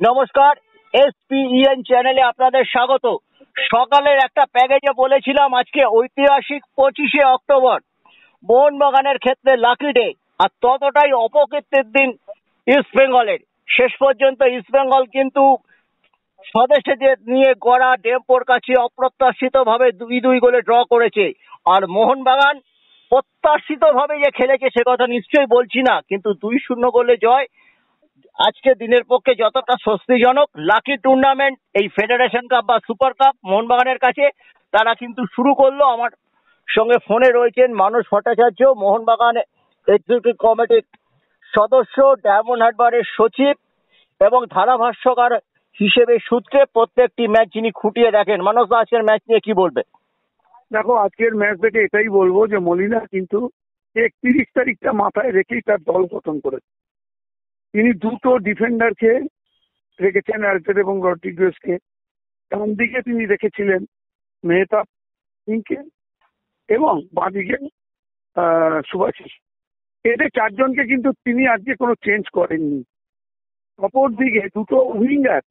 নমস্কার, এসপিইএন চ্যানেলে আপনাদের স্বাগত। সকালের একটা প্যাকেজে বলেছিলাম আজকে ঐতিহাসিক 25শে অক্টোবর মোহনবাগানের ক্ষেত্রে লাকি ডে, আর ততটাই অপকীর্তির দিন ইস্ট বেঙ্গলের। শেষ পর্যন্ত ইস্ট বেঙ্গল কিন্তু স্বদেশীদের নিয়ে গড়া ডেম্পোর কাছে অপ্রত্যাশিতভাবে 2-2 গোলে ড্র করেছে। আর মোহনবাগান প্রত্যাশিতভাবে যে খেলেছে সে কথা নিশ্চয়ই বলছি না, কিন্তু 2-0 গোলে জয় আজকে দিনের পক্ষে যতটা স্বস্তিজনক। লাকি টুর্নামেন্ট এই ফেডারেশন কাপ বা সুপার কাপ মোহনবাগানের কাছে তারা কিন্তু শুরু করলো। আমার সঙ্গে ফোনে রয়েছেন মানস ভট্টাচার্য, মোহনবাগান এক্সিকিউটিভ কমিটির সদস্য, ডায়মন্ড হারবারের সচিব এবং ধারাভাষ্যকার হিসেবে সূত্রে প্রত্যেকটি ম্যাচ যিনি খুঁটিয়ে দেখেন। মানস দা, আজকের ম্যাচ নিয়ে কি বলবে? দেখো, আজকের ম্যাচ দেখে এটাই বলবো যে মলিনা কিন্তু 31 তারিখটা মাথায় রেখেই তার দল গঠন করেছে। তিনি দুটো ডিফেন্ডারকে রেখেছেন, অ্যালফ্রেড এবং রড্রিগেজকে। ডান দিকে তিনি রেখেছিলেন মেহতাব সিংকে এবং বাঁদিকে সুভাশিস। এদের চারজনকে কিন্তু তিনি আজকে কোনো চেঞ্জ করেননি। অপর দিকে দুটো উইঙ্গার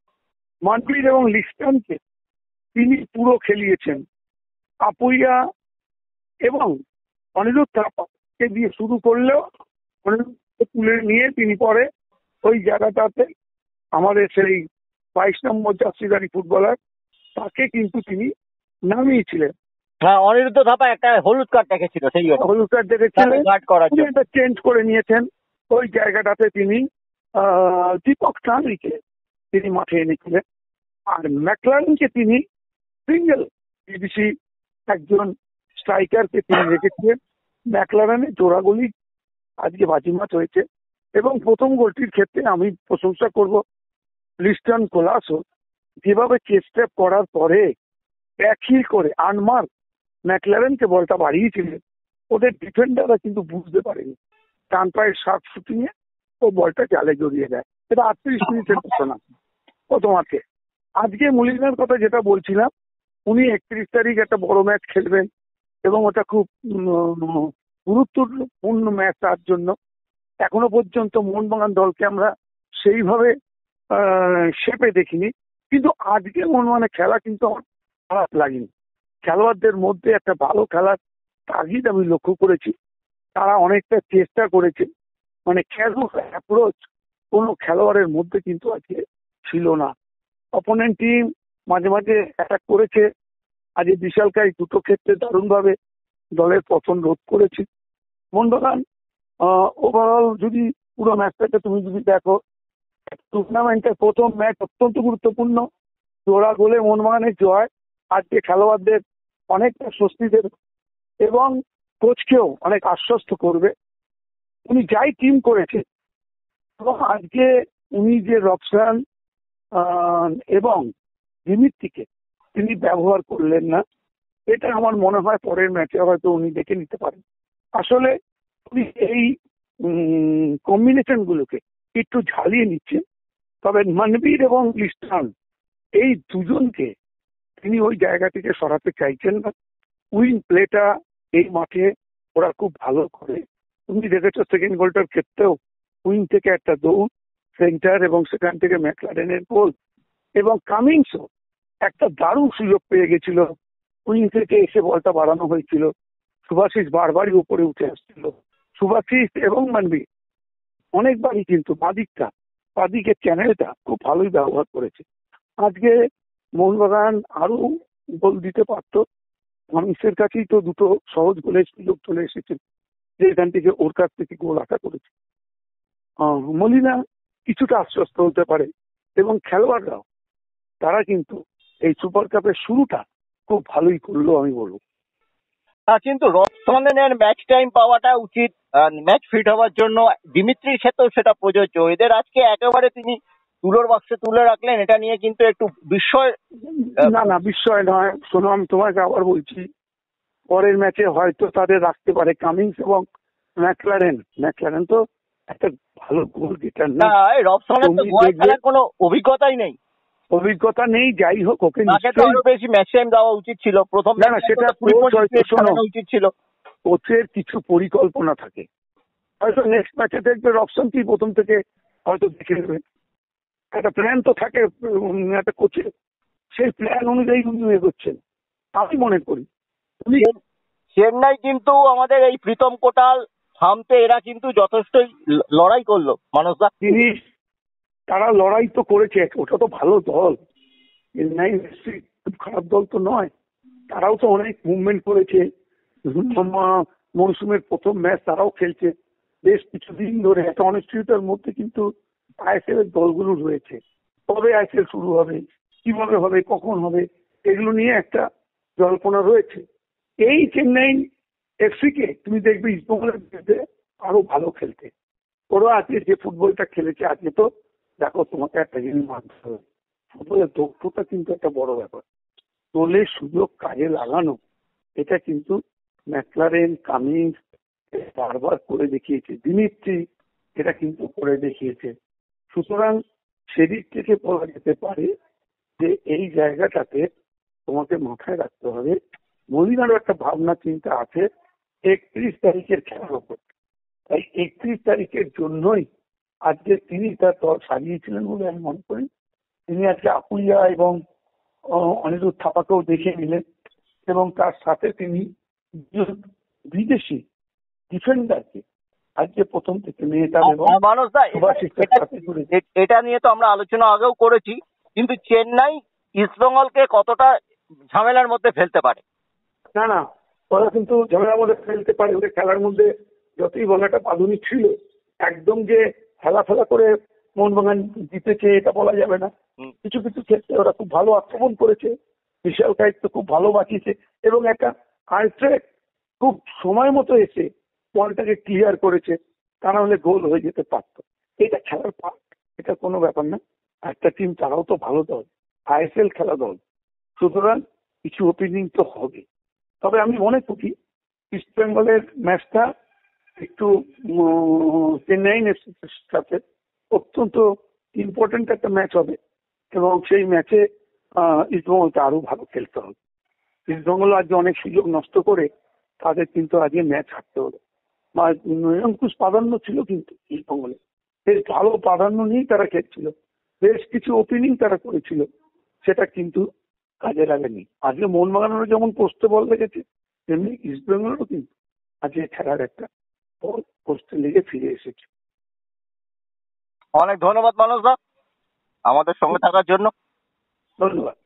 মানবীর এবং লিস্টনকে তিনি পুরো খেলিয়েছেন। আপুইয়া এবং অনিরুদ্ধ থাপাকে দিয়ে শুরু করলেও অনিরুদ্ধ তুলে নিয়ে তিনি পরে ওই জায়গাটাতে আমাদের সেই 22 নম্বর জার্সিধারী ফুটবলার তাকে কিন্তু তিনি নামিয়েছিলেন। হ্যাঁ, অনিরুদ্ধ থাপা একটা হলুদ কার্ড দেখেছিল, সেই হলুদ কার্ড দেখেছিলেন, গার্ড করার জন্য এটা চেঞ্জ করে নিয়েছেন। ওই জায়গাটাতে তিনি দীপক চাঁদিকে তিনি মাঠে এনেছিলেন। আর ম্যাকলারেনকে তিনি সিঙ্গেল বিদেশি একজন স্ট্রাইকারকে তিনি রেখেছিলেন। ম্যাকলারেনের জোড়াগুলি আজকে বাজিমাত হয়েছে এবং প্রথম গোলটির ক্ষেত্রে আমি প্রশংসা করব লিস্টন কোলাসো, যেভাবে চেষ্টা করার পরে ব্যাকহিল করে আনমার্ক ম্যাকলারেনকে বলটা বাড়িয়েছিলেন। ওদের ডিফেন্ডাররা কিন্তু বুঝতে পারেনি, ডান পায়ের শার্ট শুটিংয়ে ও বলটা জালে জড়িয়ে দেয়। এটা 38 মিনিটের ঘটনা প্রথমার্ধে। আজকে মলিনার কথা যেটা বলছিলাম, উনি 31 তারিখ একটা বড় ম্যাচ খেলবেন এবং ওটা খুব গুরুত্বপূর্ণ ম্যাচ তার জন্য। এখনো পর্যন্ত মোহনবাগান দলকে আমরা সেইভাবে শেপে দেখিনি, কিন্তু আজকে মোহনবাগানের খেলা কিন্তু আমার খারাপ লাগেনি। খেলোয়াড়দের মধ্যে একটা ভালো খেলার তাগিদ আমি লক্ষ্য করেছি। তারা অনেকটা চেষ্টা করেছে, মানে ক্যাজুয়াল অ্যাপ্রোচ কোনো খেলোয়াড়ের মধ্যে কিন্তু আজকে ছিল না। অপোনেন্ট টিম মাঝে মাঝে অ্যাটাক করেছে। আজকে বিশালকাই দুটো ক্ষেত্রে দারুণভাবে দলের পতন রোধ করেছে। মোহনবাগান ওভারঅল যদি পুরো ম্যাচটাকে তুমি যদি দেখো, টুর্নামেন্টের প্রথম ম্যাচ অত্যন্ত গুরুত্বপূর্ণ। জোড়া গোলে মোহনবাগানের জয় আজকে খেলোয়াড়দের অনেকটা স্বস্তি দেবে এবং কোচকেও অনেক আশ্বস্ত করবে। উনি যাই টিম করেছে এবং আজকে উনি যে রবসান এবং দিমিত্রিকে তিনি ব্যবহার করলেন না, এটা আমার মনে হয় পরের ম্যাচে হয়তো উনি দেখে নিতে পারেন। আসলে উনি এই কম্বিনেশন গুলোকে একটু ঝালিয়ে নিচ্ছেন। তবে মানবীর এবং লিস্টন এই দুজনকে তিনি ওই জায়গা থেকে সরাতে চাইছেন না। উইং প্লেটা এই মাঠে ওরা খুব ভালো করে। তুমি দেখেছো সেকেন্ড গোলটার ক্ষেত্রেও উইং থেকে একটা দৌড় সেন্টার এবং সেখান থেকে ম্যাকলারেনের গোল। এবং কামিংসও একটা দারুণ সুযোগ পেয়ে গেছিল, উইং থেকে এসে বলটা বাড়ানো হয়েছিল, সুভাশিস বারবারই উপরে উঠে আসছিল। সুভাশিস এবং মানবী অনেকবারই কিন্তু বাদিকের চ্যানেলটা খুব ভালোই ব্যবহার করেছে। আজকে মোহনবাগান আরো গোল দিতে পারত। মানুষের কাছেই তো দুটো সহজ গোলের সুযোগ চলে এসেছে, যেখান থেকে ওর কাছ থেকে গোল আশা করেছে। মলিনা কিছুটা আশ্বস্ত হতে পারে এবং খেলোয়াড়রাও তারা কিন্তু এই সুপার কাপের শুরুটা খুব ভালোই করলো আমি বলবো। কিন্তু রথমানের ম্যাচ টাইম পাওয়াটা উচিত, ম্যাচ ফিট হওয়ার জন্য। দিমিত্রির ক্ষেত্রেও সেটা প্রযোজ্য। এদের আজকে একেবারে তিনি তুলোর বাক্সে তুলে রাখলেন, এটা নিয়ে কিন্তু একটু বিস্ময়। না, বিস্ময় নয়। শোনো, আমি তোমাকে আবার বলছি, পরের ম্যাচে হয়তো তাদের রাখতে পারে কামিংস এবং ম্যাকলারেন তো একটা ভালো গোল গেটার না। রথমানের কোনো অভিজ্ঞতাই নেই। অভিজ্ঞতা নেই, যাই হোক ওকে আরো বেশি ম্যাচ টাইম দেওয়া উচিত ছিল। প্রথম না, সেটা উচিত ছিল। কোচের কিছু পরিকল্পনা থাকে, হয়তো নেক্সট ম্যাচে দেখবে রবসন কি প্রথম থেকে হয়তো দেখে নেবে। একটা প্ল্যান তো থাকে একটা কোচের, সেই প্ল্যান অনুযায়ী উনি এগোচ্ছেন আমি মনে করি। উনি চেন্নাই কিন্তু আমাদের এই প্রীতম কোটাল থামতে এরা কিন্তু যথেষ্টই লড়াই করলো মানসদা। তিনি তারা লড়াই তো করেছে, ওটা তো ভালো দল, চেন্নাই নিশ্চয়ই খুব খারাপ দল তো নয়, তারাও তো অনেক মুভমেন্ট করেছে। মৌসুমের প্রথম ম্যাচ তারাও খেলছে বেশ কিছুদিন ধরে, একটা অনিশ্চয়তার মধ্যে কিন্তু আইএসএল এর দলগুলো রয়েছে। কবে আইএসএল শুরু হবে, কিভাবে হবে, কখন হবে, এগুলো নিয়ে একটা জল্পনা রয়েছে। এই চেন্নাই এফসি কে তুমি দেখবে ইস্টবেঙ্গলের বিরুদ্ধে আরো ভালো খেলতে। ওরা আজকে যে ফুটবলটা খেলেছে, আজকে তো দেখো তোমাকে একটা জিনিস মানতে হবে, ফুটবলের দক্ষতা কিন্তু একটা বড় ব্যাপার। দলের সুযোগ কাজে লাগানো, এটা কিন্তু ম্যাকলারেন, কামিন্স বারবার করে দেখিয়েছে, দিমিত্রি এটা কিন্তু করে দেখিয়েছে। সুতরাং সেদিক থেকে বলা যেতে পারে যে এই জায়গাটাতে তোমাকে মাথায় রাখতে হবে মলিনারও একটা ভাবনা চিন্তা আছে 31 তারিখের খেলার উপর। তাই 31 তারিখের জন্যই আজকে তিনি তার দল সাজিয়েছিলেন বলে আমি মনে করি। তিনি আজকে আপুইয়া এবং অনিরুদ্ধ থাপাকেও দেখে নিলেন এবং তার সাথে তিনি বিদেশি ডিফেন্ডারকে আজকে প্রথম থেকে মেয়েটার এবং মানসদা সুভাষিসের সাথে জুড়ে এটা নিয়ে তো আমরা আলোচনা আগেও করেছি, কিন্তু চেন্নাই ইস্টবেঙ্গলকে কতটা ঝামেলার মধ্যে ফেলতে পারে? না না, ওরা কিন্তু ঝামেলার মধ্যে ফেলতে পারে। ওদের খেলার মধ্যে যতই বলাটা আধুনিক ছিল, একদম যে ফেলা করে মোহনবাগান জিতেছে এটা বলা যাবে না। কিছু কিছু ক্ষেত্রে ওরা খুব ভালো আক্রমণ করেছে, বিশাল কায়িত্ব খুব ভালো বাঁচিয়েছে এবং একটা আলট্রেক খুব সময় মতো এসে বলটাকে ক্লিয়ার করেছে, তা না হলে গোল হয়ে যেতে পারত। এটা খেলার পার্ট, এটা কোনো ব্যাপার না। একটা টিম তারাও তো ভালো দল, আইএসএল খেলা দল, সুতরাং কিছু ওপেনিং তো হবে। তবে আমি মনে করি ইস্ট বেঙ্গলের ম্যাচটা একটু চেন্নাই এফসির সাথে অত্যন্ত ইম্পর্টেন্ট একটা ম্যাচ হবে এবং সেই ম্যাচে ইস্টবেঙ্গলকে আরো ভালো খেলতে হবে। ইস্টবেঙ্গল আজকে অনেক সুযোগ নষ্ট করে তাদের কিন্তু আজকে ম্যাচ হারতে হলো। নিরঙ্কুশ প্রাধান্য ছিল কিন্তু ইস্টবেঙ্গলে, বেশ ভালো প্রাধান্য নিয়েই তারা খেলছিল, বেশ কিছু ওপেনিং তারা করেছিল, সেটা কিন্তু কাজে লাগেনি। আজকে মোহনবাগানেরও যেমন পোস্টে বল লেগেছে, তেমনি ইস্টবেঙ্গলেরও কিন্তু আজকে খেলার একটা বল পোস্টে লেগে ফিরে এসেছে। অনেক ধন্যবাদ মানসদা আমাদের সঙ্গে থাকার জন্য। ধন্যবাদ।